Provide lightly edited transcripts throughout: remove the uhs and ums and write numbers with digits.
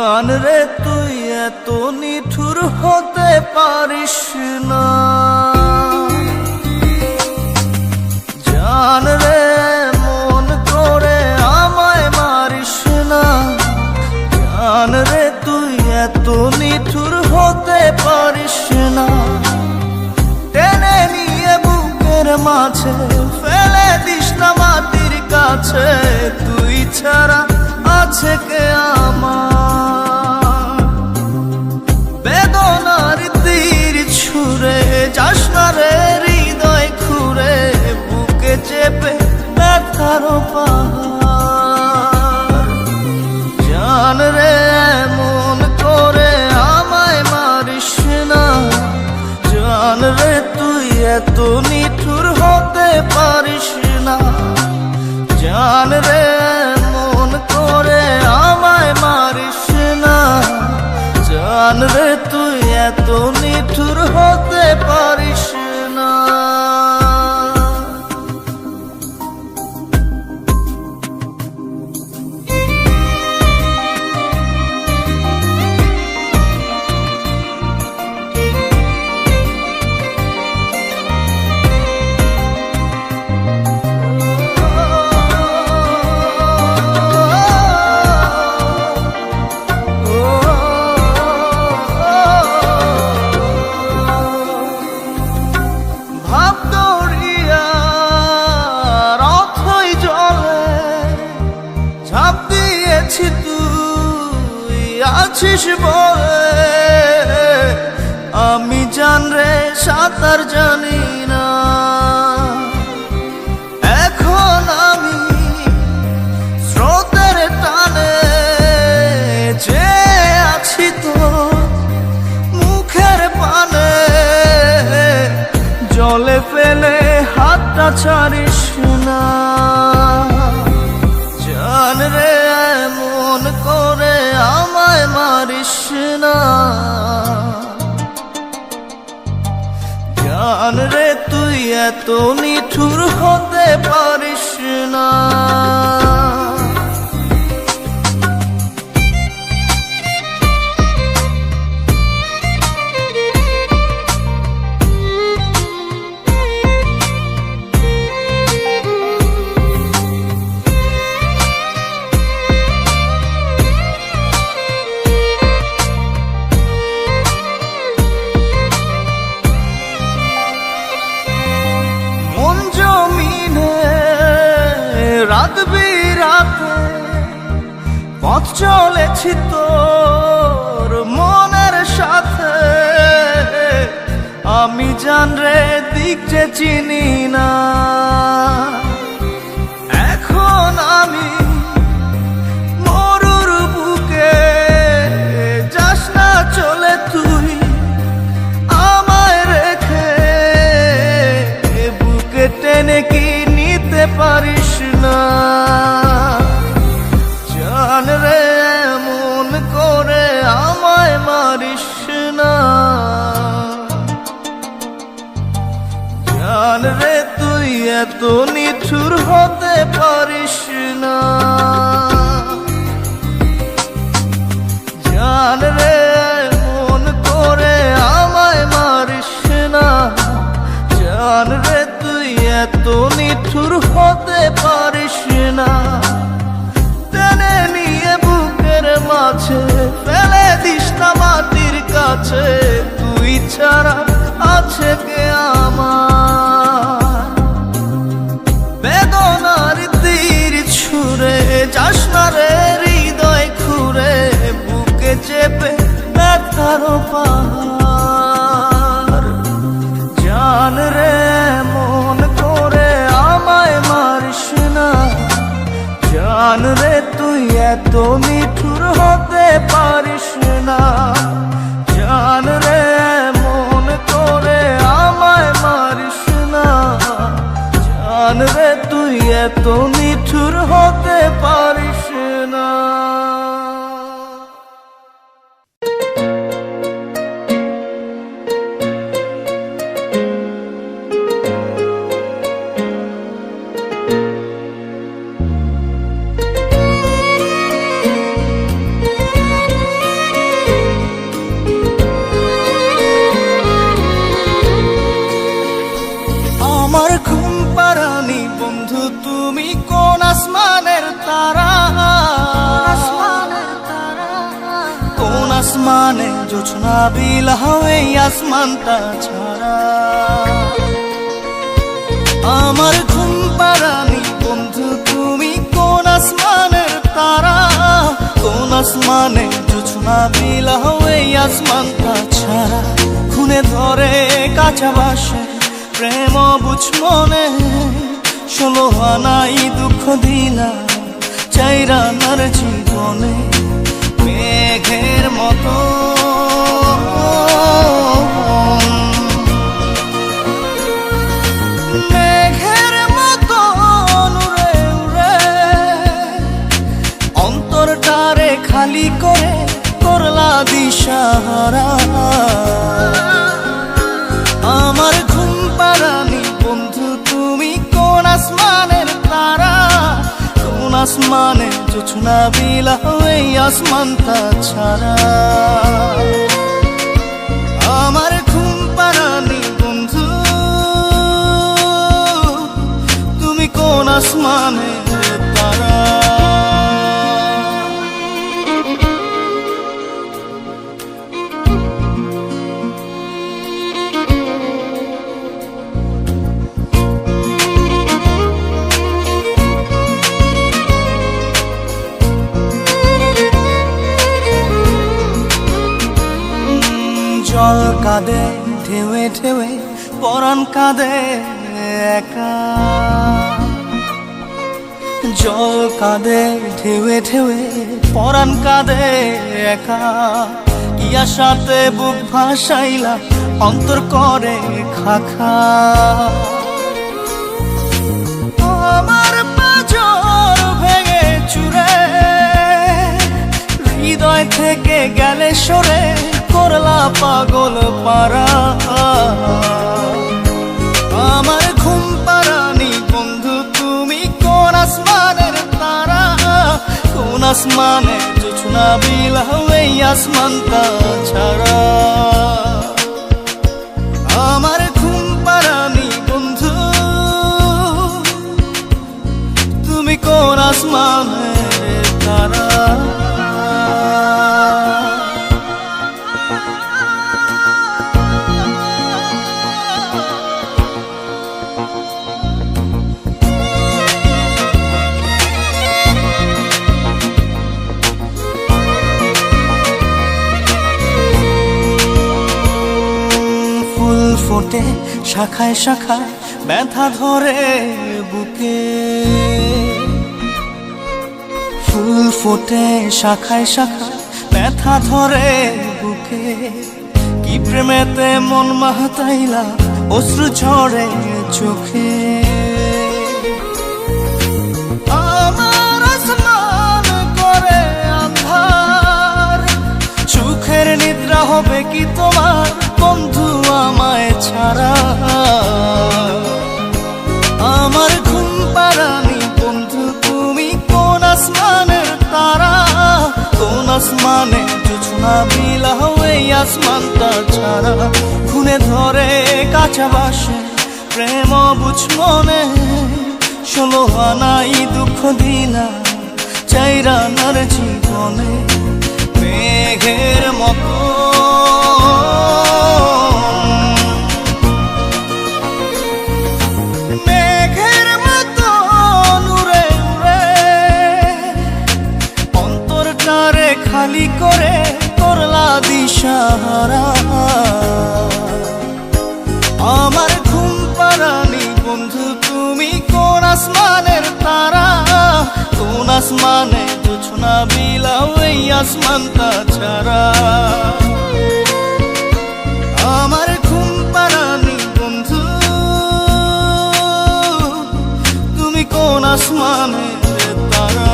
জান রে তুই এত নিঠুর হতে পারিস না, জান রে মন করে আমায় মারিস না, জান রে তুই এত নিঠুর হতে পারিস না। টেনে নিয়ে বুকের মাঝে ফেলে দিস না মাটির কাছে, তুই ছাড়া আছে কে আমার। বেদনার তীর ছুঁড়ে যাস না রে হৃদয় খুঁড়ে, বুকে চেপে ব্যথার পাহাড়। জান রে এমন করে আমায় মারিস না, জান রে তুই এত নিঠুর হতে পারিস না, জান রে এমন করে আমায় মারিস না, জান রে তুই এত নিঠুর হতে পারিস না। আছিস বলে আমি জান রে সাঁতার জানি না, এখন আমি স্রোতের টানে যে আছি তো মুখের পানে, জলে ফেলে হাতটা ছাড়িস না, জান রে এমন করে আমায় মারিস না, জান রে তুই এত নিঠুর হতে পারিস না। রাত বিরাতে পথ চলেছি তোর মনের সাথে, আমি জান রে দিক যে চিনি না, এখন আমি মরুর বুকে, যাস না চলে তুই আমায় রেখে, বুকে টেনে কি নিতে পারিস না, জান রে এমন করে আমায় মারিস না, জান রে তুই এত নিঠুর হতে পারিস না, জান রে এমন করে আমায় মারিস না, জান রে তুই এত নিঠুর হতে পারিস না। টেনে নিয়ে বুকের মাঝে ফেলে দিস না মাটির কাছে, তুই ছাড়া আছে কে আমার। বেদনার তীর ছুঁড়ে যাস না রে হৃদয় খুঁড়ে, বুকে চেপে ব্যথার পাহাড়। জান রে মন করে আমায় মারিস না, জান রে তুই এত নিঠুর হতে পারিস না, জান রে মন করে আমায় মারিস না, জান রে তুই এত নিঠুর হতে পারিস না। জোছনা বিলাও এই আসমানটা ছাড়া। আমার ঘুম পাড়ানি বন্ধু তুমি কোন আসমানের তারা, কোন আসমানে জোছনা বিলাও এই আসমানটা ছাড়া। খুনে ধরে কাঁচা বাসে প্রেম বুঝ মনে, 16 আনাই দুঃখ দিলা চাইরানার জীবনে। মেঘের মতো মেঘের মতো উড়ে উড়ে অন্তরটারে খালি করে করলা দিশাহারা। আমার ঘুম পাড়ানি বন্ধু তুমি কোন আসমানের তারা, কোন আসমানে জোছনা বিলাও এই আসমানটা ছাড়া। আমার ঘুম পাড়ানি বন্ধু তুমি কোন আসমানের তারা। জল কাঁদে ঢেউে ঢেউে পরাণ কাঁদে একা, জল কাঁদে ঢেউে ঢেউে পরাণ কাঁদে একা। কি আশাতে বুক ভাসাইলা অন্তর করে খাখা। আমার পাঁজর ভেঙে চুরে হৃদয় থেকে গেলে সরে করলা পাগল পারা। আমার ঘুম পাড়ানি বন্ধু তুমি কোন আসমানের তারা, কোন আসমানে জোছনা বিলাও এই আসমানটা ছাড়া। আমার ঘুম পাড়ানি বন্ধু তুমি কোন আসমানের তারা। ফোটে শাখায় শাখায় ব্যথা ধরে বুকে, ফুল ফোটে শাখায় শাখায় ব্যথা ধরে বুকে। কি প্রেমেতে মন মাতাইলা অশ্রু ঝরে চোখে। আমার আসমান করে আন্ধার, সুখের নিদ্রা হবে কি তোমার বন্ধু আমায় ছাড়া। আমার ঘুম পাড়ানি বন্ধু তুমি কোন আসমানের তারা, কোন আসমানে জোছনা বিলাও এই আসমানটা ছাড়া। খুনে ধরে কাঁচা বাসে প্রেম বুঝ মনে, 16 আনাই দুঃখ দিলা চাইরানার জীবনে। মেঘের মতো মেঘের মতো উড়ে উড়ে অন্তরটারে খালি করে করলা দিশাহারা। আমার ঘুম পাড়ানি বন্ধু তুমি কোন আসমানের তারা, কোন আসমানে জোছনা বিলাও এই আসমানটা ছাড়া। আমার ঘুম পাড়ানি বন্ধু তুমি কোন আসমানের তারা।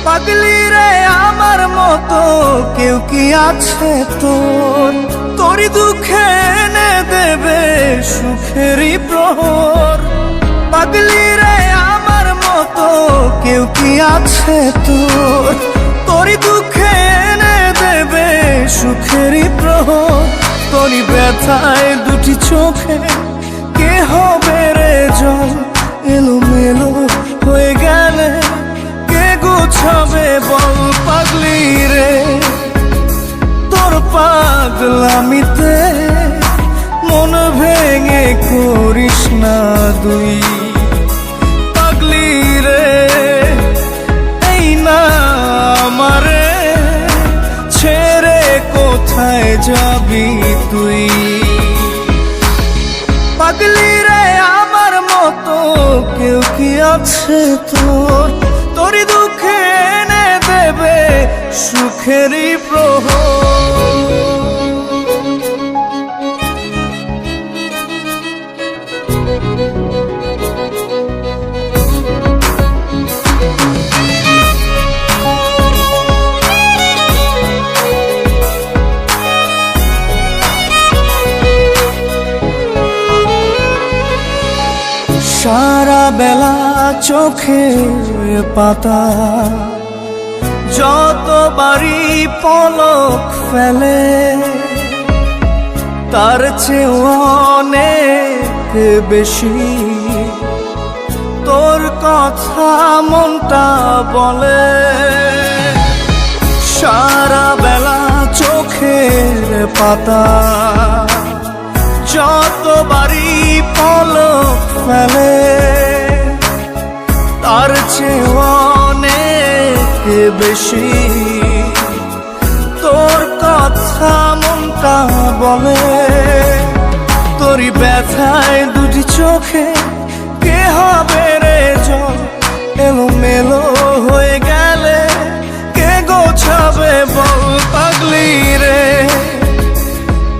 পাগলি রে আমার মতো কেউ কি আছে তোর, তোরই দুঃখে এনে দেবে সুখেরই প্রহর। পাগলি রে আমার মতো কেউ কি আছে তোর? তোরই দুঃখে এনে দেবে সুখেরই প্রহর। তোরই ব্যথায় দুটি চোখে কে হবে রে জল? এলোমেলো হয়ে গেলে কে গোছাবে বল? পাগলি রে তোর পাগলামিতে মন ভেঙে করিস না দুই। পাগলি রে এই না আমারে ছেড়ে কোথায় যাবি তুই? পাগলি রে আমার মতো কেউ কি আছে তোর? তোরই দুঃখে এনে দেবে সুখেরই প্রহর। সারা বেলা চোখের পাতা যতবারই পলক ফেলে, তার চেয়ে অনেক বেশি তোর কথা মনটা বলে। সারা বেলা চোখের পাতা যতবারই পলক ফেলে, তার চেয়ে অনেক বেশি তোর কথা মনটা বলে। তোরই ব্যথায় দুটি চোখে কে হবে রে জল? এলোমেলো হয়ে গেলে কে গোছাবে বল? পাগলি রে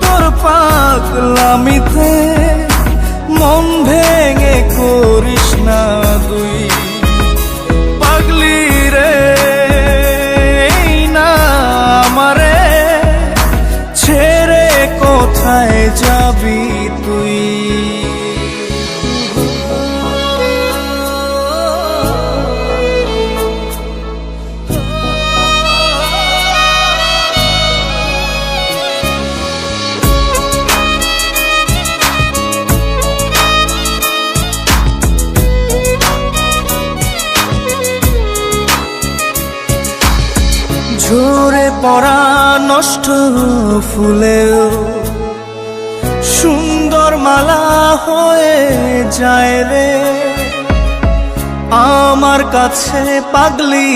তোর পাগলামিতে মন ভেঙে করিস না দুই। পাগলি রে এই না আমারে ছেড়ে কোথায় যাবি তুই? ঝরে পড়া নষ্ট ফুলেও সুন্দর মালা হয়ে যায় রে আমার কাছে। পাগলি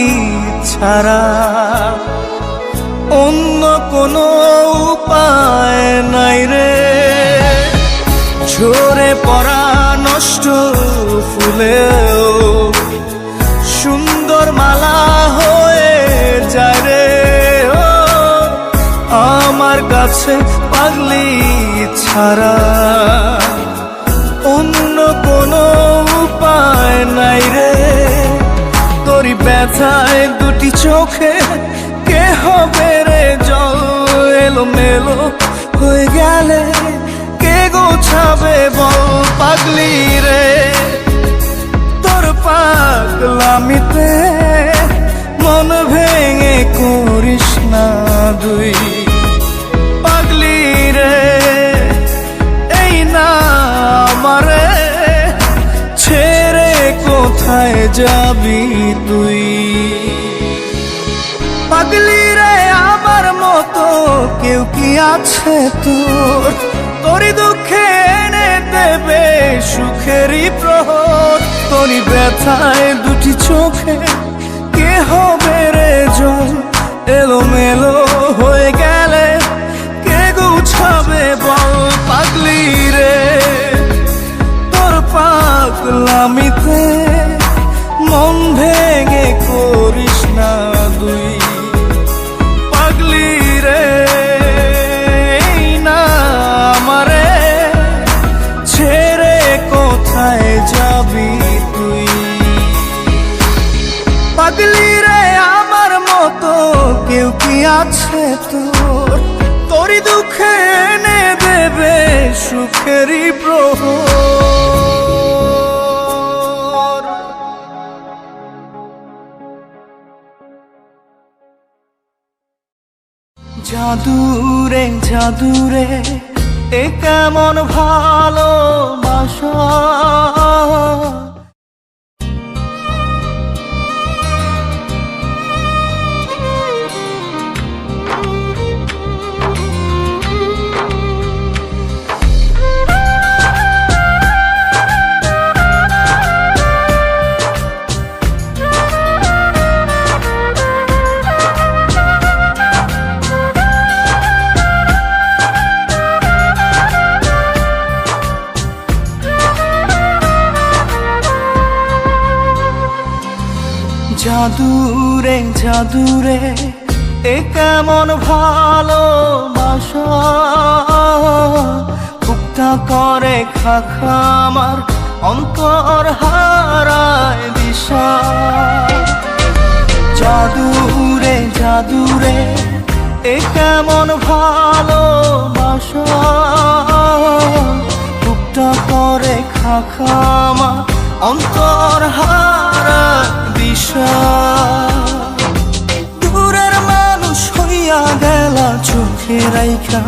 ছাড়া অন্য কোনো উপায় নাই রে। ঝরে পড়া নষ্ট ফুলেও সুন্দর মালা হয়ে যায় রে আমার কাছে। পাগলি ছাড়া অন্য কোনো উপায় নাই রে। তোরই ব্যথায় দুটি চোখে কে হবে রে জল? এলোমেলো হয়ে গেলে কে গোছাবে বল? পাগলি রে তোর পাগলামিতে মন ভেঙে করিস না দুই। পাগলি রে এই না আমারে ছেড়ে কোথায় যাবি তুই? পাগলি রে আমার মতো কেউ কি আছে তোর? তোরই দুঃখে এনে দেবে সুখেরই প্রহর। তোরই ব্যথায় দুটি চোখে কে হবে রে জল? এলোমেলো হয়ে গেলে কে গুছাবে বল? পাগলি রে তোর পাগলামিতে মন ভেঙে করিস না দুই। পাগলি রে এই না আমারে ছেড়ে কোথায় যাবি তুই? পাগলি রে আমার মতো কেউ কি আছে তোর? তোরই দুঃখে সুখেরই প্রহর। জাদুরে জাদুরে এ কেমন ভালোবাসা, জাদুরে জাদুরে এ কেমন ভালোবাসা, বুকটা করে খাখা আমার অন্তর হারায় দিশা। জাদুরে জাদুরে এ কেমন ভালোবাসা, বুকটা করে খাখা আমার অন্তর হারায় দিশা। দূরের মানুষ হইয়া গেলা চোখে রাইখা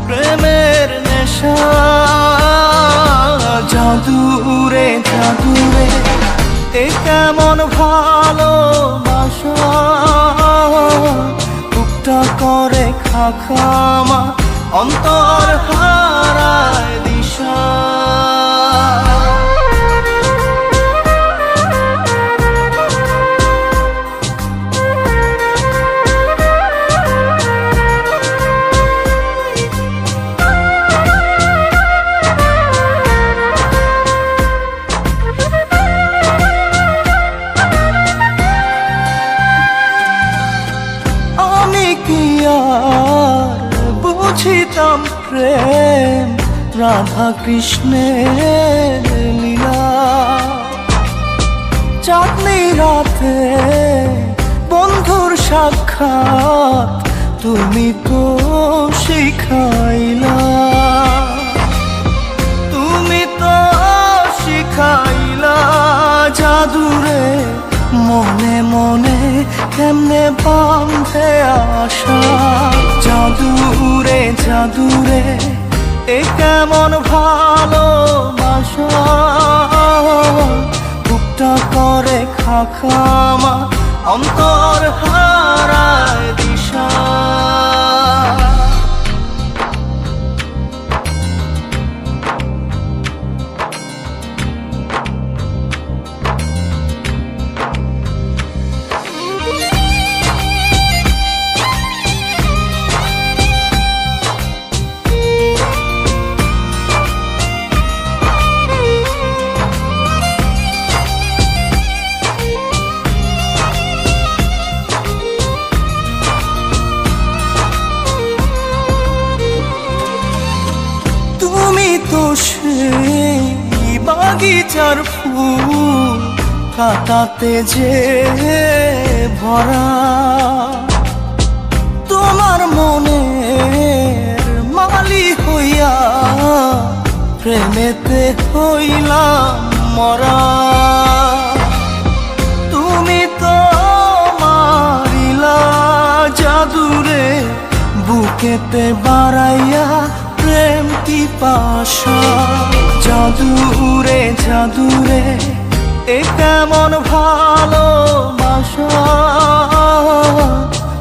প্রেমের নেশা। জাদুরে জাদুরে এ কেমন ভালোবাসা, বুকটা করে খাখা আমার অন্তর হারায় দিশা। বুঝিতাম প্রেম রাধা কৃষ্ণের লীলা, চাঁদনি রাতে বন্ধুর সাক্ষাৎ তুমি তো শিখাইলা, তুমি তো শিখাইলা। জাদুরে মনে মনে কেমনে বাঁধে আশা। জাদুরে জাদুরে এ কেমন ভালোবাসা, বুকটা করে খাখা আমার অন্তর হারায় দিশা। সেই বাগিচার ফুল কাটাতে যে ভরা, তোমার মনের মালি হইয়া প্রেমেতে হইলাম মরা। তুমি তো মারিলা জাদুরে বুকেতে বাড়াইয়া প্রেম পিপাসা। জাদুরে জাদুরে এ কেমন ভালোবাসা,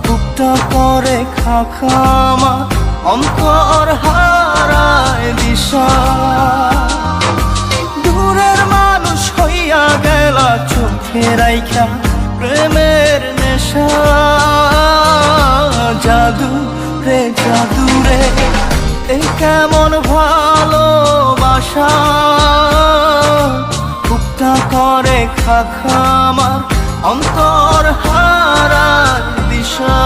বুকটা করে খাখা আমার অন্তর হারায় দিশা। দূরের মানুষ হইয়া গেলা চোখে রাইখা প্রেমের নেশা। জাদুরে জাদুরে এই কেমন ভালোবাসা, বুকটা করে খাখা আমার অন্তর হারায় দিশা।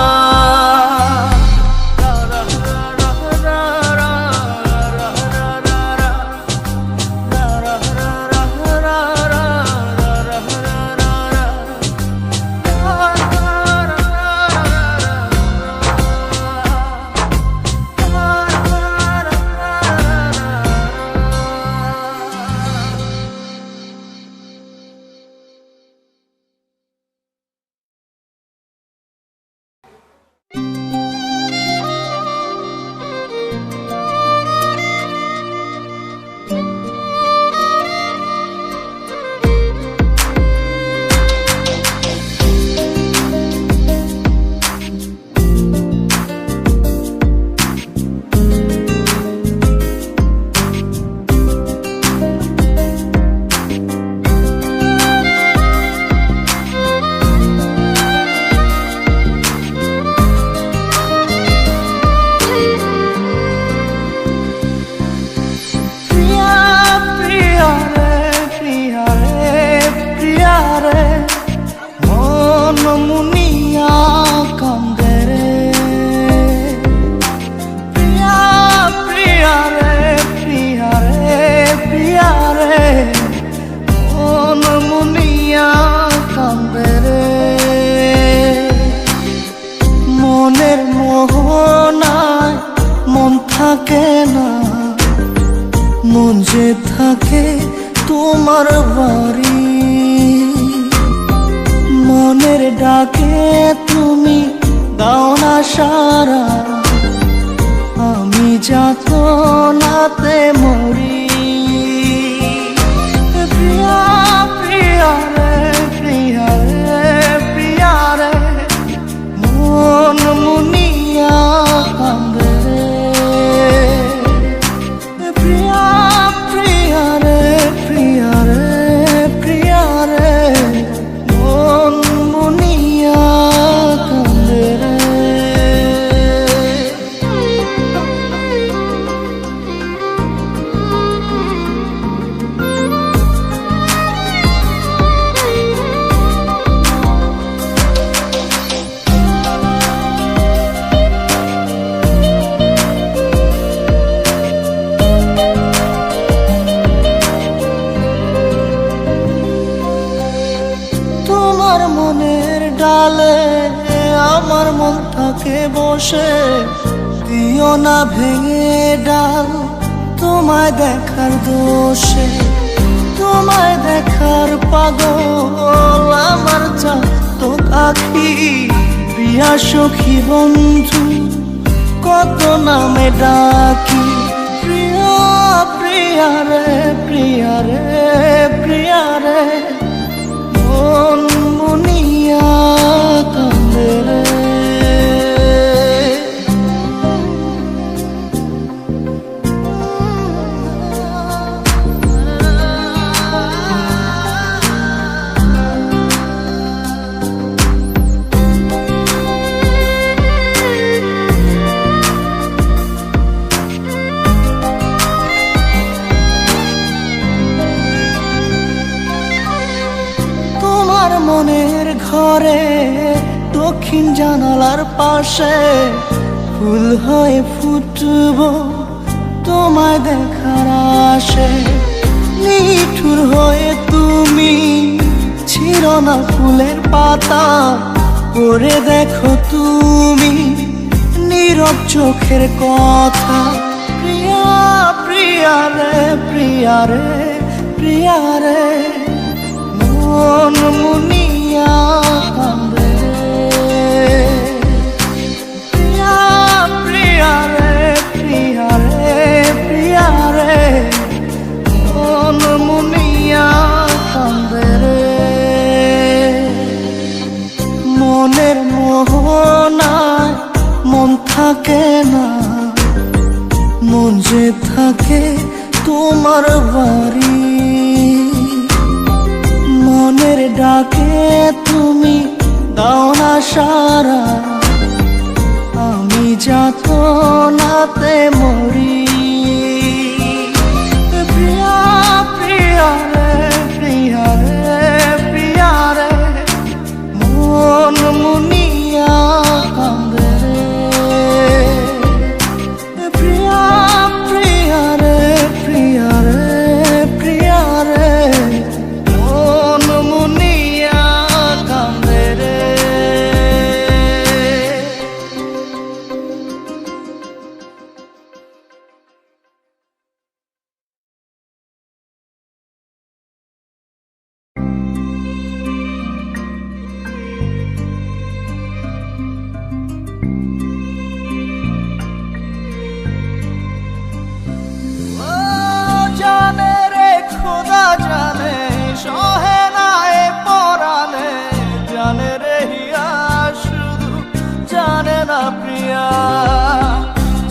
যে থাকে তোমার বাড়ি, মনের ডাকে তুমি দাও না সারা, আমি যাতনাতে মরি। প্রিয়া প্রিয়া রে প্রিয়া রে প্রিয়া রে, মন মুনিয়া কান্দে রে। প্রিয়া প্রিয়া রে প্রিয়া রে প্রিয়া রে, মন মুনিয়া কান্দে রে। তোমার মনের ডালে আমার মন থাকে বসে, দিও না ভেঙে ডাল তোমায় দেখার দোষে। তোমায় দেখার পাগল আমার চাতক আখি, প্রিয়া সখী বন্ধু কত নামে ডাকি। প্রিয়া প্রিয়া রে প্রিয়া রে প্রিয়া রে, মন মুনিয়া কান্দে রে। তোমার মনের ঘরে দক্ষিণ জানালার পাশে ফুল হয়ে ফুটব তোমায় দেখার আশে। নিঠুর হয়ে তুমি ছিল না ফুলের পাতা, করে দেখো তুমি নীরব চোখের কথা। প্রিয়া প্রিয়া রে প্রিয়া রে প্রিয়া রে, মন মুনিয়া কান্দে রে। প্রিয়া প্রিয়া রে প্রিয়া রে প্রিয়া রে, মন মুনিয়া কান্দে রে। মনের মোহনায় মন থাকে না, মন যে থাকে তোমার বাড়ি, মনের ডাকে তুমি দাও না সারা, আমি যাতনাতে মরি। প্রিয়া প্রিয়া রে প্রিয়া রে প্রিয়া রে, মন মুনিয়া কান্দে রে। প্রিয়া প্রিয়া রে প্রিয়া রে প্রিয়া রে, মন মুনিয়া কান্দে রে। জানে রে খোদা জানে, সহে না এ পরাণে, জানে রে হিয়া শুধু জানে না প্রিয়া।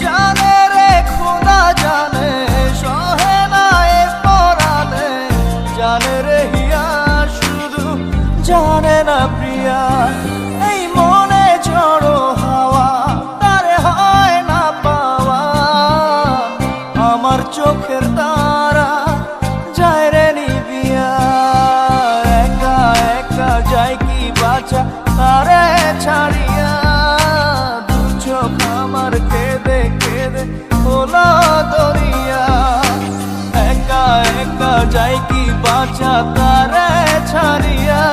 জানে রে খোদা জানে, সহে না এ পরাণে, জানে রে হিয়া শুধু জানে না প্রিয়া। এই মনে ঝড়ো হাওয়া তারে হয় না পাওয়া, আমার চোখের তারা যায় রে নিবিয়া। একা একা যায় কি বাঁচা তারে ছাড়িয়া, দু চোখ আমার কেঁদে কেঁদে হলো দরিয়া। একা একা যায় কি বাঁচা তারে ছাড়িয়া,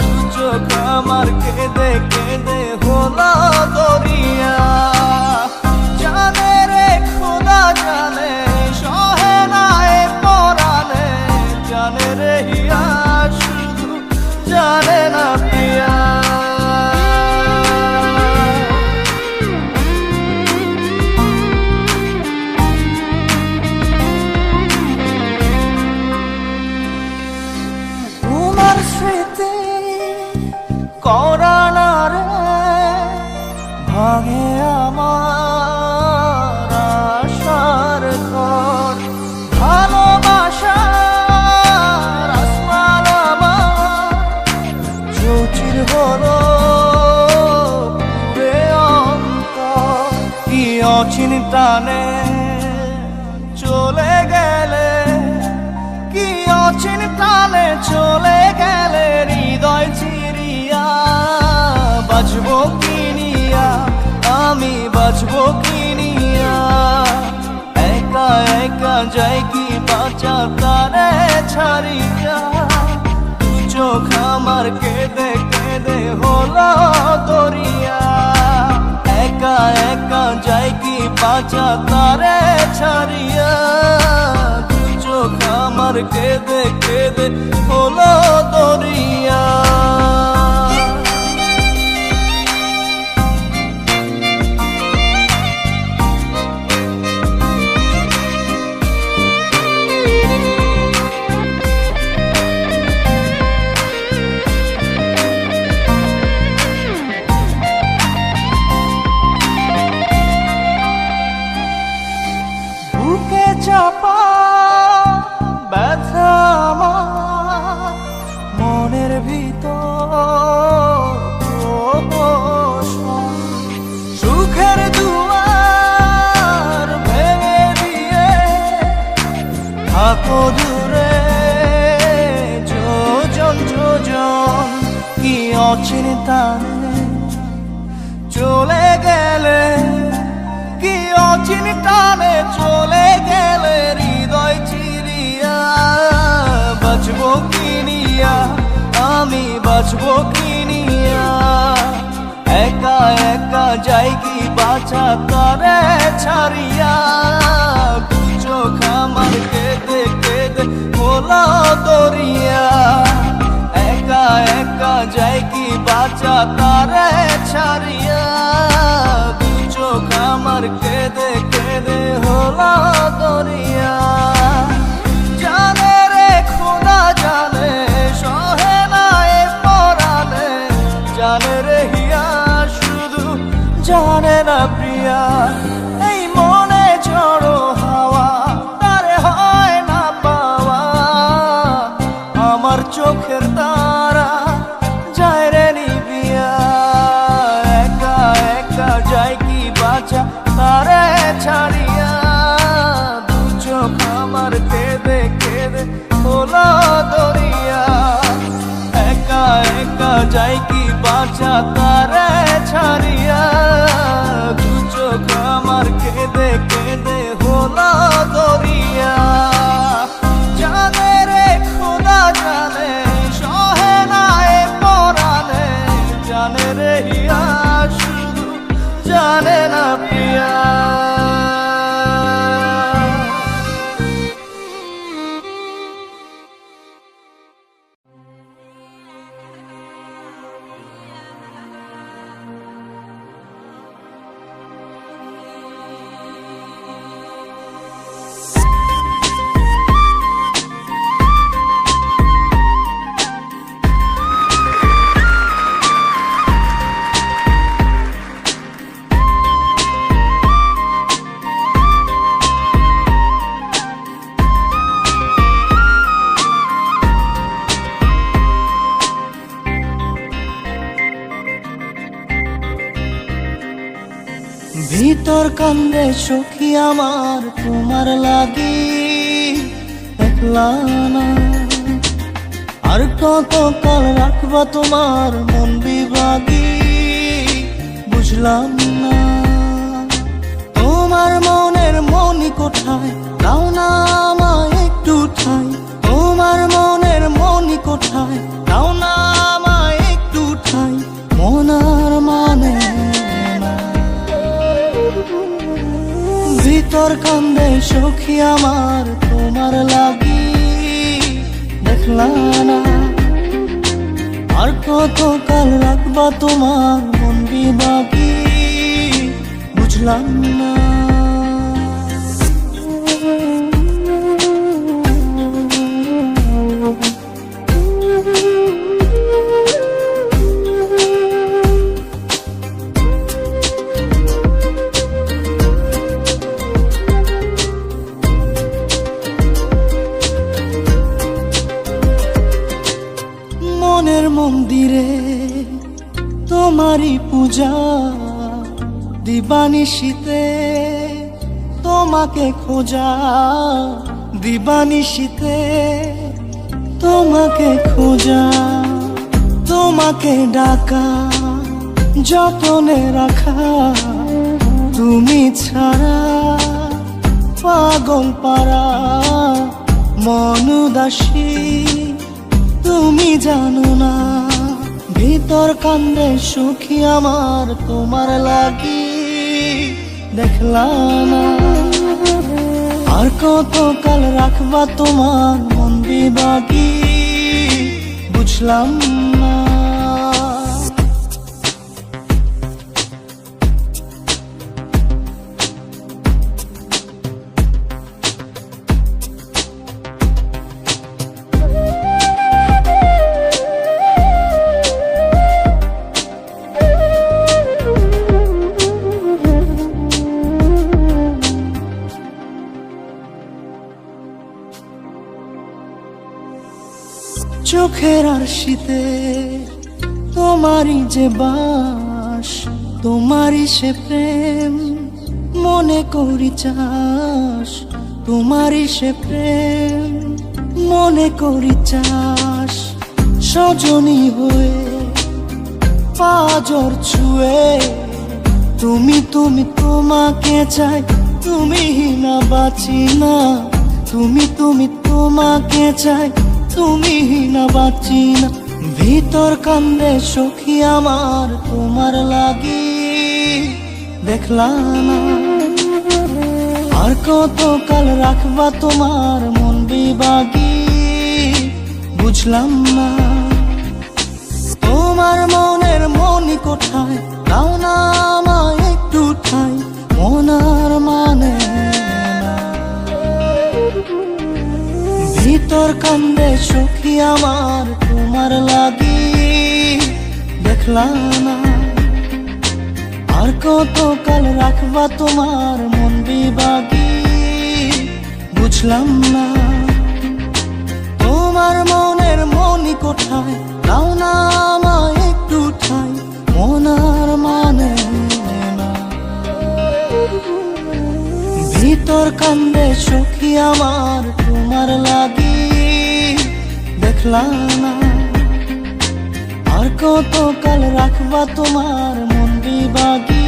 দু চোখ আমার কেঁদে কেঁদে হলো দরিয়া। জানে রে খোদা জানে, সহে না অচিন টানে চলে গেলে, কি অচিন টানে চলে গেলে হৃদয় চিরিয়া। বাঁচবো কি নিয়া, আমি বাঁচবো কি নিয়া, একা একা যাই কি বাঁচা তারে ছাড়িয়া। দু চোখ আমার কেঁদে কেঁদে হলো দরিয়া, একা একা যাই কি বাঁচা তারে ছাড়িয়া। দু চোখ আমার কেঁদে কেঁদে হলো দরিয়া। বুকে চাপা ব্যথা আমার মনের ভিতর, সুখের দুয়ার ভেঙে দিয়ে থাকো দূরে যোজন যোজন। কি অচিন টানে চলে গেলে, কি অচিন টানে চলে গেলে হৃদয় চিরিয়া। বাঁচবো কি নিয়া, আমি বাঁচবো কি নিয়া, একা একা যাই কি বাঁচা তারে ছাড়িয়া। দু চোখ আমার কেঁদে কেঁদে হলো দরিয়া, একা একা যাই কি বাঁচা তারে ছাড়িয়া। দু চোখ আমার কেঁদে কেঁদে হলো দরিয়া। জানে রে খোদা জানে সহে না এ পরানে, জানে রে হিয়া শুধু জানে না প্রিয়া। এই মনে ঝড়ো হাওয়া তারে হয় না পাওয়া, আমার চোখের তারা যায় রে নিবিয়া। একা একা যাই কি বাঁচা তারে ছাড়িয়া। দু চোখ আমার কেঁদে কেঁদে হলো দরিয়া, একা একা যাই কি বাঁচা তারে ছাড়িয়া। দু চোখ আমার কেঁদে কেঁদে হলো দরিয়া। জানে রে খোদা জানে সহে না এ পরানে, জানে রে হিয়া শুধু জানে না প্রিয়া। ভিতর কান্দে সখী আমার তোমার লাগি, একলা না আর কত কাল রাখবা তোমার মন বিভাগী। বুঝলাম না তোমার মনের মনি কোঠায়, দাও না আমায় একটু ঠাই। তোমার মনের মনি কোঠায়, দাও না আমায় একটু ঠাই। মনার মানে ভিতর কান্দে সখী আমার তোমার লাগি, দেখলা না আর কত কাল রাখবা তোমার মন বিভাগী। বুঝলাম না মন্দিরে তোমারই পূজা দিবানিশীতে তোমাকে খোঁজা, দিবানিশীতে তোমাকে খোঁজা, তোমাকে ডাকা, যতনে রাখা, তুমি ছাড়া পাগল পারা মন উদাসী, তুমি জানো না ভিতর কান্দে সুখী আমার তোমার লাগি, দেখলাম না আর কত কাল রাখবা তোমার মন বিভাগী, বুঝলাম না। চোখের আরশিতে তোমারই যে বাস, তোমারই সে প্রেম মনে করি চাস, তোমারই সে প্রেম মনে করি চাস, সজনী হয়ে পাজর ছুঁয়ে তুমি তুমি তোমাকে চাই, তুমি না বাঁচি না, তুমি তুমি তোমাকে চাই, তুমি না বাঁচি না, ভিতর কান্দে সখী আমার তোমার লাগি, দেখলাম না আর কত কাল রাখবা তোমার মন বিভাগী, বুঝলাম না। তোমার মনের মনি কোঠায়, দাও না আমায় একটু ঠাই, মনার মানে ভিতর কান্দে সখী আমার তোমার লাগি, দেখলাম না আর কত কাল রাখবা তোমার মন বিভাগী, বুঝলাম না। তোমার মনের মনি কোঠায়, দাও না আমায় একটু ঠাই, মনার মানে না ভিতর কান্দে সখী আমার তোমার লাগি, দেখলাম না আর কত কাল রাখবা তোমার মন বিভাগী।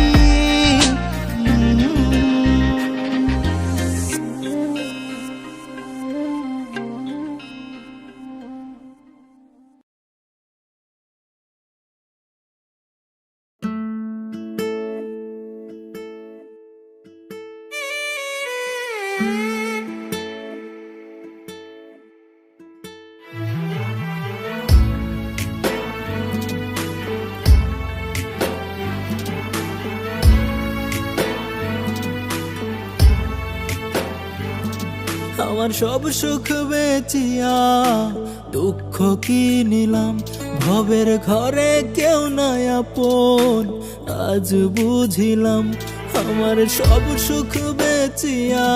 আমার সব সুখ বেচিয়া দুঃখ কি নিলাম, ভবের ঘরে কেউ নাই আপন আজ বুঝিলাম। আমার সব সুখ বেচিয়া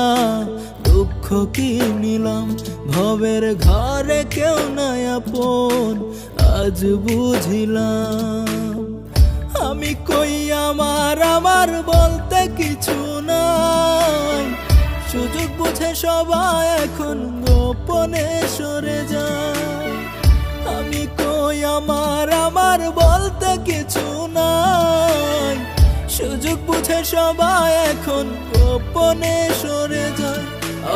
দুঃখ কি নিলাম, ভবের ঘরে কেউ নাই আপন আজ বুঝিলাম। আমি কই আমার আমার বলতে কিছু নাই, সুযোগ বুঝে সবাই এখন গোপনে সরে যায়। আমি কই আমার আমার বলতে কিছু নাই, সুযোগ বুঝে সবাই এখন গোপনে সরে যায়।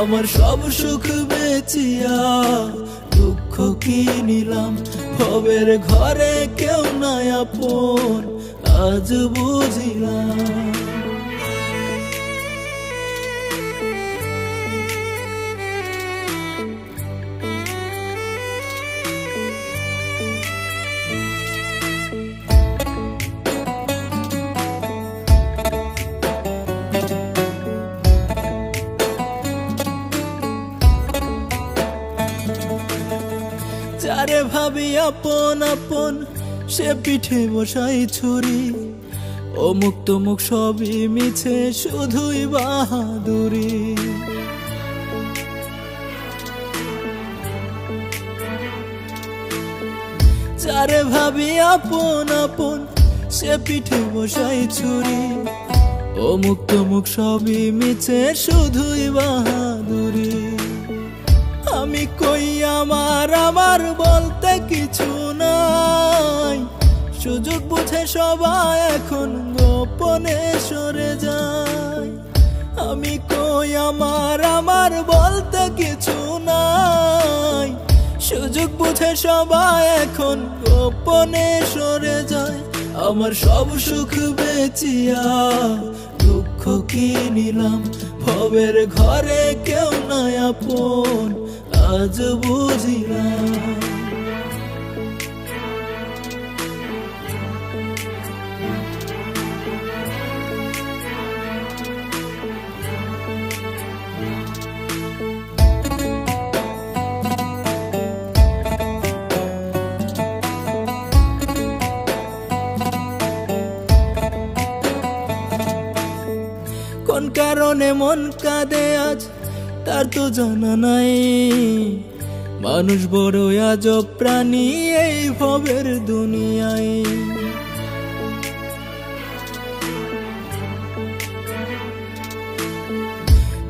আমার সব সুখ বেচিয়া দুঃখ কি নিলাম, ভবের ঘরে কেউ নাই আপন আজ বুঝিলাম। যারে ভাবি আপন আপন সে পিঠে বসাই ছুরি, অমুক তমুক সবই মিছে শুধুই বাহাদুরি। যারে ভাবি আপন আপন সে পিঠে বসাই ছুরি, ও মুক্ত মুখ সবই মিছে শুধুই বাহাদুরি। আমি কই আমার আমার বলতে কিছু নাই, সুযোগ বুঝে সবাই এখন গোপনে সরে যায়। আমি কই আমার আমার বলতে কিছু নাই, সুযোগ বুঝে সবাই এখন গোপনে সরে যায়। আমার সব সুখ বেচিয়া দুঃখ কি নিলাম, ভবের ঘরে কেউ নাই আপন আজ বুঝিলাম। কোন কারণে মন কাঁদে আজ তার তো জানা নাই, মানুষ বড় আজব প্রাণী এই ভবের দুনিয়ায়।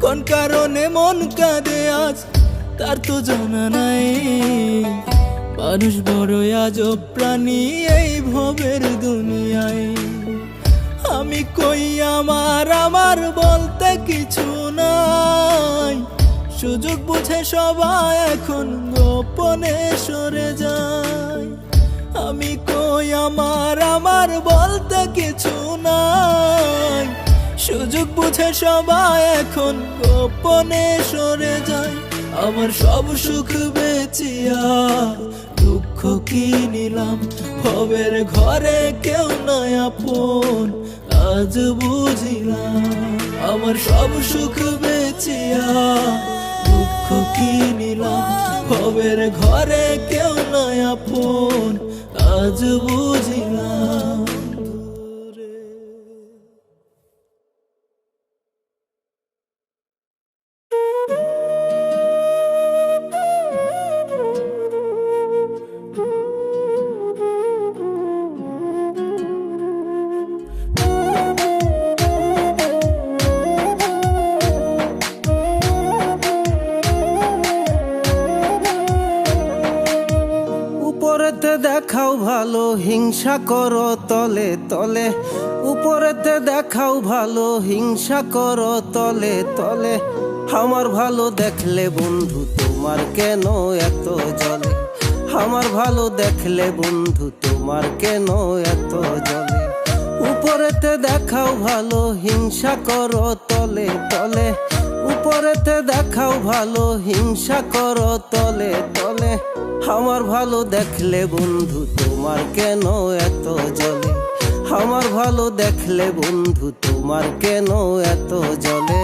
কোন কারণে মন কাঁদে আজ তার তো জানা নাই, মানুষ বড় আজব প্রাণী এই ভবের দুনিয়ায়। আমি কই আমার আমার বলতে কিছু নাই, সুযোগ বুঝে সবাই এখন গোপনে সরে যায়। আমি কই আমার আমার বলতে কিছু নাই, সুযোগ বুঝে সবাই এখন গোপনে সরে যায়। আমার সব সুখ বেচিয়া দুঃখ কি নিলাম, ভবের ঘরে কেউ নাই আপন আজ বুঝিলাম। আমার সব সুখ বেচিয়া দুঃখ কি নিলাম, ভবের ঘরে কেউ নাই আপন আজ বুঝিলাম। উপরেতে দেখাও ভালো হিংসা করো তলে তলে, উপরেতে দেখাও ভালো হিংসা করো তলে তলে। আমার ভালো দেখলে বন্ধু তোমার কেন এত জ্বলে, আমার ভালো দেখলে বন্ধু তোমার কেন এত জ্বলে। উপরেতে দেখাও ভালো হিংসা করো তলে তলে, উপরেতে দেখাও ভালো হিংসা করো তলে তলে। আমার ভালো দেখলে বন্ধু তোমার কেন এত জ্বলে, আমার ভালো দেখলে বন্ধু তোমার কেন এত জ্বলে।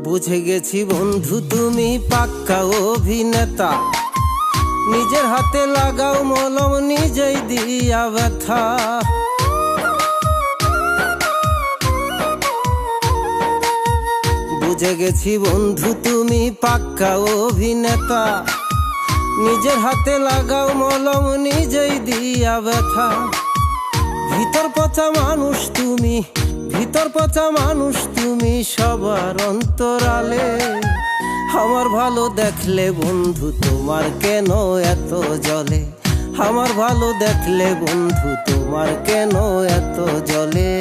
বুঝে গেছি বন্ধু তুমি পাক্কা অভিনেতা, নিজের হাতে লাগাও মলম নিজেই দিয়া ব্যথা। বুঝে গেছি বন্ধু তুমি পাক্কা অভিনেতা, নিজের হাতে লাগাও মলম নিজেই দিয়া ব্যথা। ভিতর পচা মানুষ তুমি, ভিতর পচা মানুষ তুমি সবার অন্তরালে। আমার ভালো দেখলে বন্ধু তোমার কেন এত জ্বলে, আমার ভালো দেখলে বন্ধু তোমার কেন এত জ্বলে।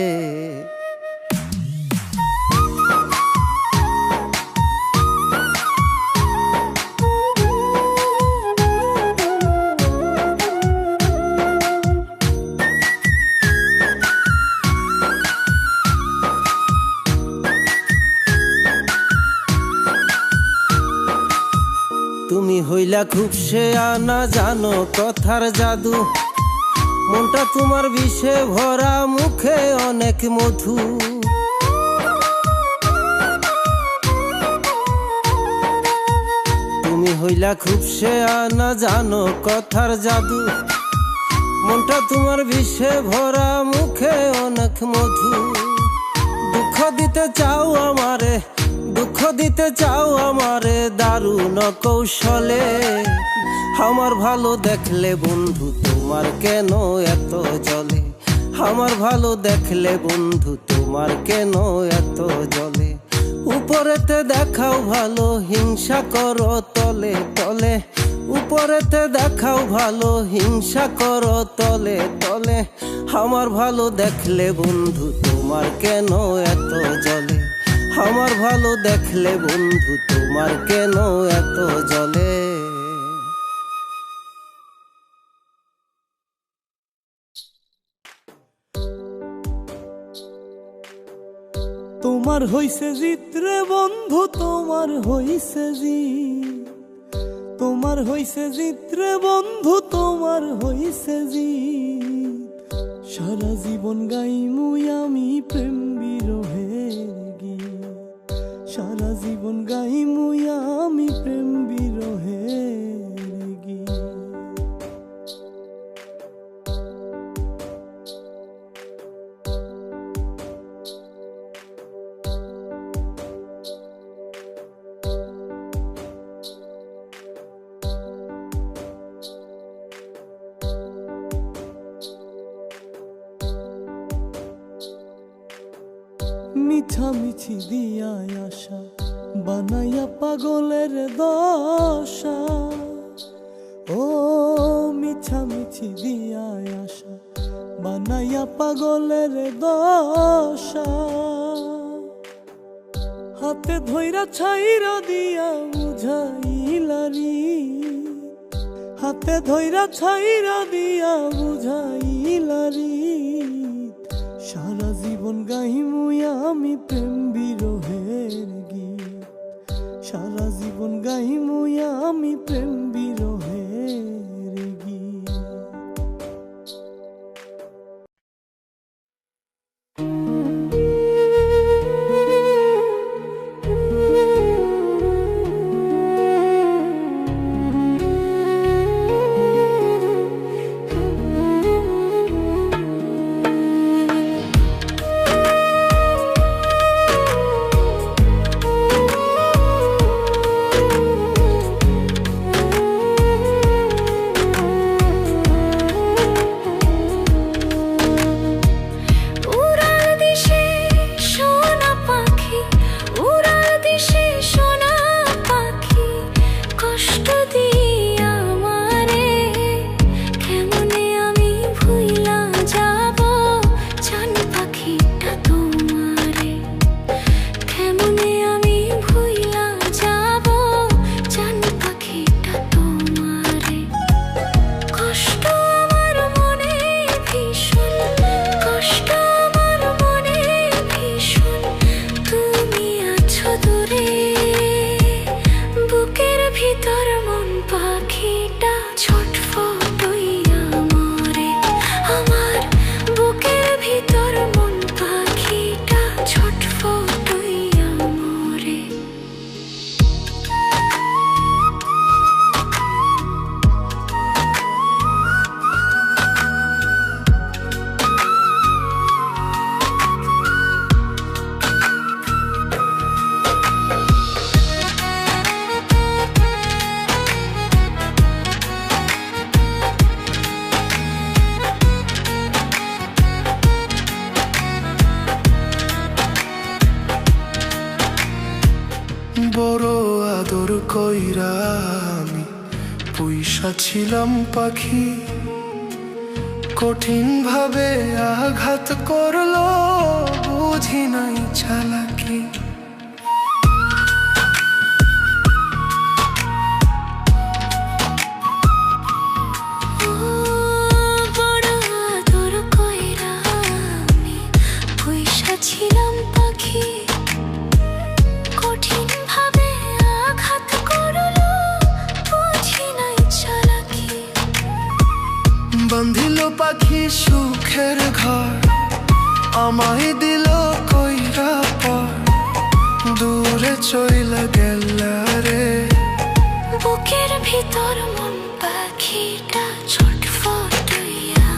তুমি হইলা খুব শেয়ানা জানো কথার জাদু, মনটা তোমার বিষে ভরা মুখে অনেক মধু। তুমি হইলা খুব শেয়ানা জানো কথার জাদু, মনটা তোমার বিষে ভরা, মুখে অনেক মধু। দুঃখ দিতে চাও আমারে, দুঃখ দিতে চাও আমারে দারুণ কৌশলে। আমার ভালো দেখলে বন্ধু তোমার কেন এত জ্বলে? আমার ভালো দেখলে বন্ধু তোমার কেন এত জ্বলে? উপরেতে দেখাও ভালো, হিংসা করো তলে তলে। উপরেতে দেখাও ভালো, হিংসা করো তলে তলে। আমার ভালো দেখলে বন্ধু তোমার কেন এত জ্বলে? আমার ভালো দেখলে বন্ধু তোমার কেন এত জ্বলে? তোমার হইছে জিত রে বন্ধু, তোমার হইছে জিত। তোমার হইছে জিত রে বন্ধু, তোমার হইছে জিত। সারা জীবন গাইমুই আমি প্রেম বিরহের গীত। সারা জীবন গাইমুই আমি প্রেম বিরহের গীত। মিছামিছি দিয়া আশা বানাইয়া পাগলের দশা। ও মিছামিছি দিয়া আশা বানাইয়া পাগলের দশা। হাতে ধইরা ছাইরা দিয়া বুঝাইলারি, হাতে ধইরা ছাইরা দিয়া বুঝাইলারি। সারা জীবন গাইমুই আমি প্রেম বিরহের গীত। সারা জীবন গাইমুই আমি প্রেম বিরহের গীত। বড় আদর কইরা আমি পুইসা ছিলাম পাখি, কঠিন ভাবে আঘাত করলো বুঝি নাই চালাকি। বান্ধিল পাখি সুখের ঘর, আমায় দিল কইরা পর, দূরে চইলা গেল রে। বুকের ভিতর মন পাখিটা ছটফট হইয়া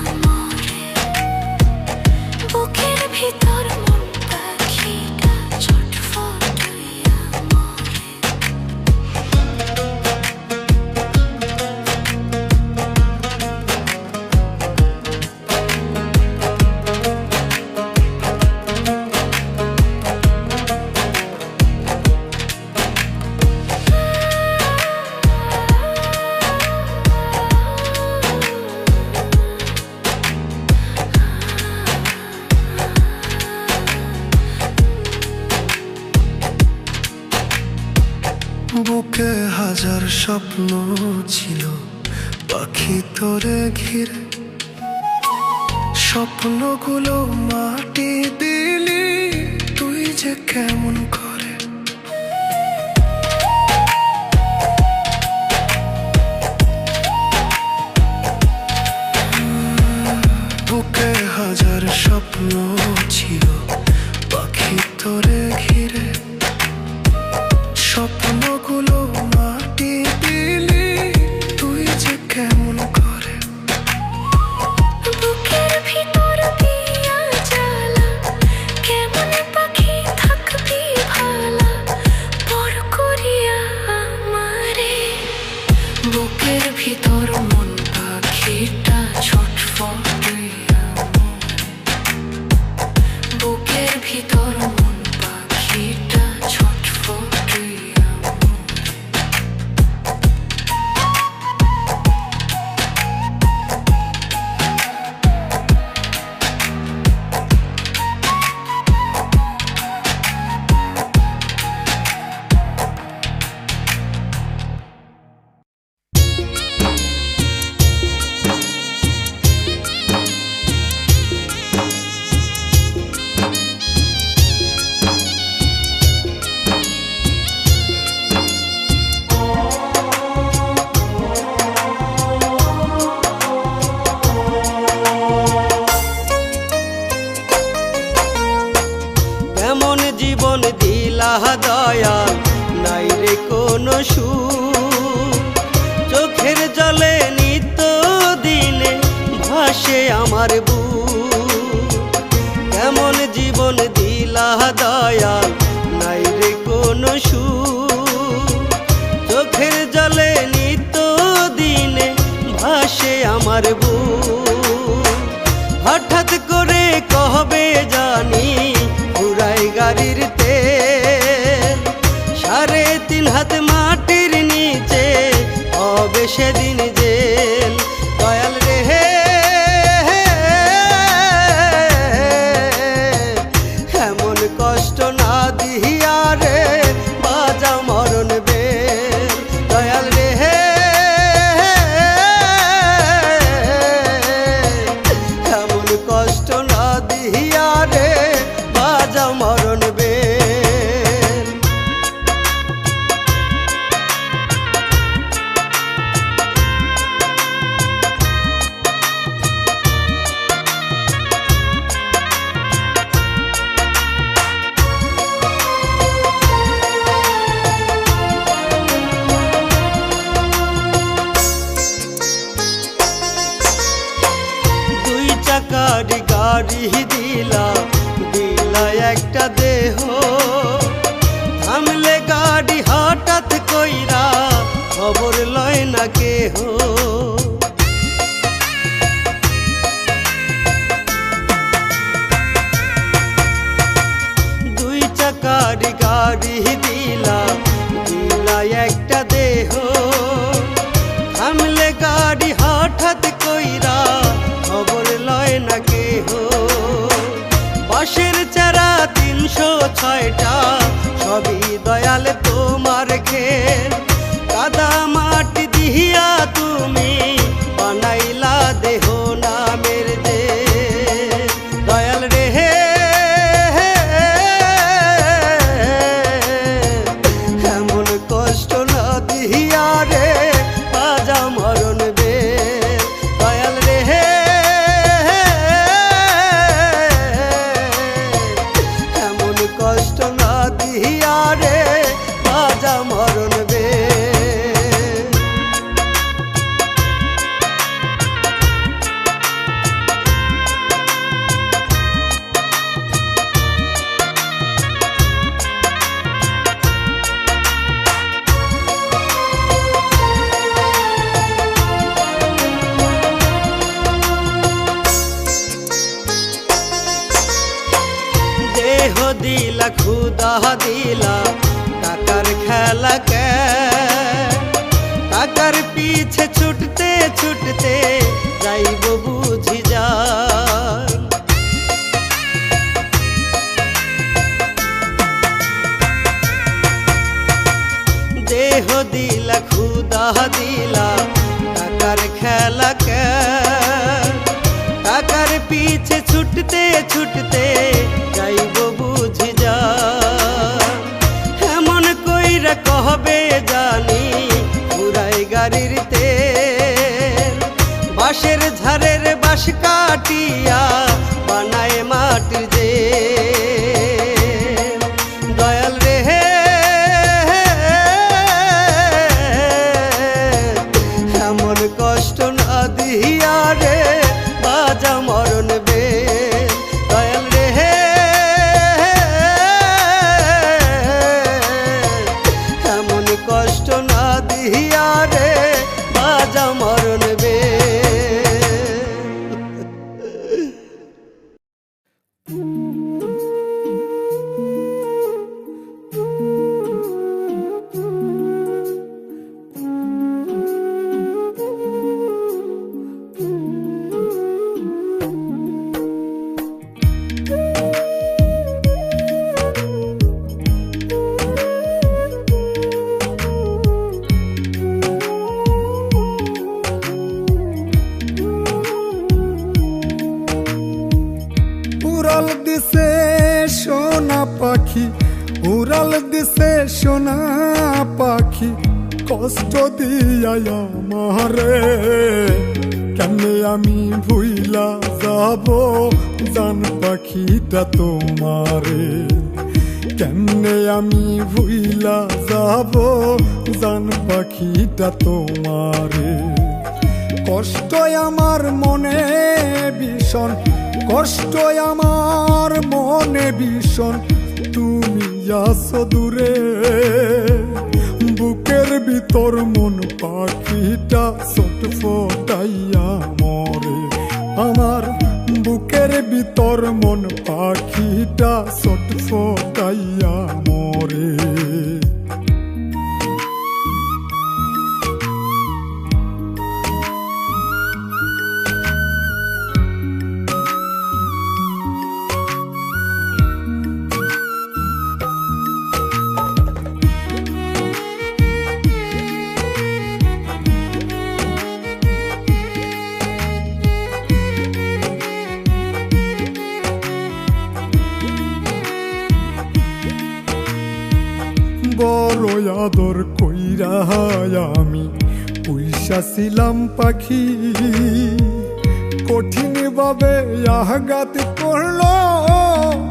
বুকে হাজার স্বপ্ন ছিল পাখি তোরে ঘিরে, স্বপ্নগুলো মাটি দিলি তুই যে কেমন করে। বুকে হাজার স্বপ্ন ছিল পাখি তোরে ঘিরে, স্বপ্নগুলো মাটি দিলি তুই যে কেমন করে। বুকের ভিতর দিয়া জ্বালা, কেমন পাখি থাকবি ভালা পর করিয়া আমারে। বুকের ভিতর মন পাখিটা ছটফটে আমারে। বুকের ভিতর মন পাখিটা ছটফটে আমারে। কেমন জীবন দিলা দয়াল, নাই রে কোনো সুখ। চোখের জলে নিত্য দিনে ভাসে আমার বুক। কেমন জীবন দিলা দয়াল, নাই রে কোনো সুখ। চোখের জলে নিত্য দিনে ভাসে আমার বুক। হঠাৎ করে কহবে জানি পুরাই গাড়ির তেল, 3.5 হাত মাটির নিচে হবে সেদিন জেল। দয়াল রে হে, এমন কষ্ট না দিহিয়া রে বাজা মরণ বেল। দয়াল রে হে, এমন কষ্ট না দিহিয়া রে বাজা মরণ বেল। দুই চাকার গাড়ি দিলা, দিলা একটা দেহ। থামলে গাড়ি হঠাৎ কইরা খবর লয় না কেহ। দুই চাকার গাড়ি দিলা, দিলা একটা দেহ। থামলে গাড়ি হঠাৎ কইরা খবর লয় না কেহ। বাঁশের চারা 306টা, সবই দয়াল তোমার খেল। কাদা মাটি দিহিয়া তুমি বানাইলা দেহ নামের যে। দয়াল রে হে, এমন কষ্ট না দিহিয়া রে বাজা মরণ বেল। দয়াল রে হে, এমন কষ্ট না দিহিয়া রে বাজা মরণ বেল। দেহ দিলা খুদা দিলা, টাকার খেলা কে। টাকার পিছে ছুটতে ছুটতে যাইব বুঝি যান। দেহ দিলা টাকার খেলা টাকার পিছে ছুটতে ছুটতে যাইব বুঝি যা এমন কইরা কহবে জানি পুরাই গাড়ির তেল বাঁশের ঝাড়ের বাঁশ কাটিয়া বানায় মাটির যে দয়াল রে এমন কষ্ট না দিয়া রে বাজা মরণ বে দয়াল রে এমন কষ্ট না দিয়া রে বাজা মরণ বে উড়াল দিছে সোনা পাখি, উড়াল দিছে সোনা পাখি, কষ্ট দিয়া আমারে কেমনে আমি ভুইলা যাব জান পাখিটা তোমারে, কেমনে আমি ভুইলা যাব জান পাখিটা তোমারে। কষ্ট আমার মনে ভীষণ, কষ্ট আমার মনে ভীষণ, তুমি আছো দূরে, বুকের ভিতর মন পাখিটা ছটফটাইয়া মরে, আমার বুকের ভিতর মন পাখিটা ছটফটাইয়া মরে। বড় আদর কইরা আমি পয়সা ছিলাম পাখি, কঠিন ভাবে আঘাত করলো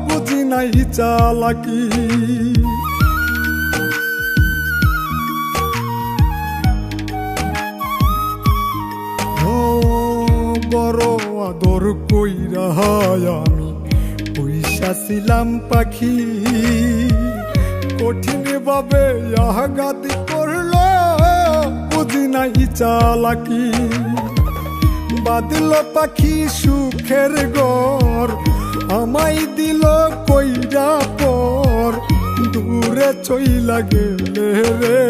বুঝি নাই চালাকি। ও বড় আদর কইরা আমি পয়সা ছিলাম পাখি, কঠিন ভাবে আঘাত করলো বুঝি নাই চালাকি। বাঁধল পাখি সুখের ঘর, আমায় দিল কইরা পর, দূরে চইলা গেলে রে,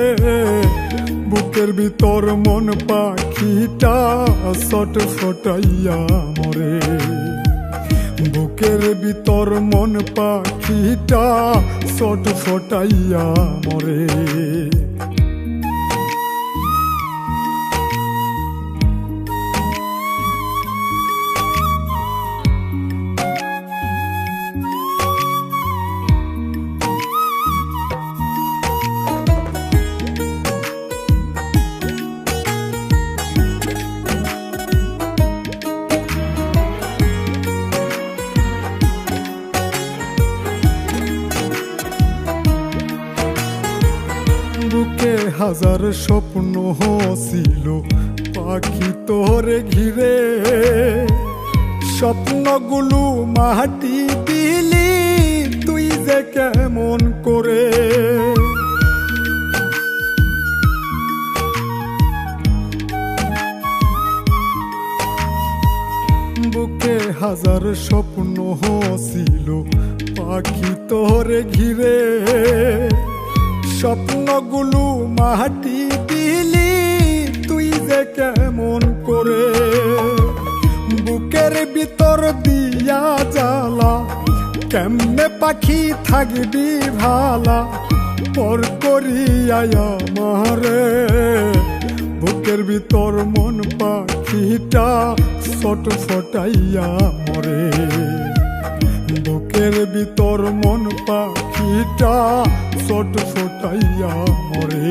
বুকের ভিতর মন পাখিটা ছটফটাইয়া মরে, বুকের ভিতর মন পাখিটা ছটফটাইয়া মরে। বুকে হাজার স্বপ্ন ছিল পাখি তোরে ঘিরে, স্বপ্নগুলো মাটি দিলি তুই যে কেমন করে। বুকে হাজার স্বপ্ন ছিল পাখি তোরে ঘিরে, স্বপ্নগুলো মাটি দিলি তুই যে কেমন করে। বুকের ভিতর দিয়া জ্বালা কেমনে পাখি থাকবি ভালা, পর করিয়া আমারে বুকের ভিতর মন পাখিটা ছোট ফটাইয়া মরে বুকের ভিতর মন পাখিটা ছোট ফটাইয়া মরে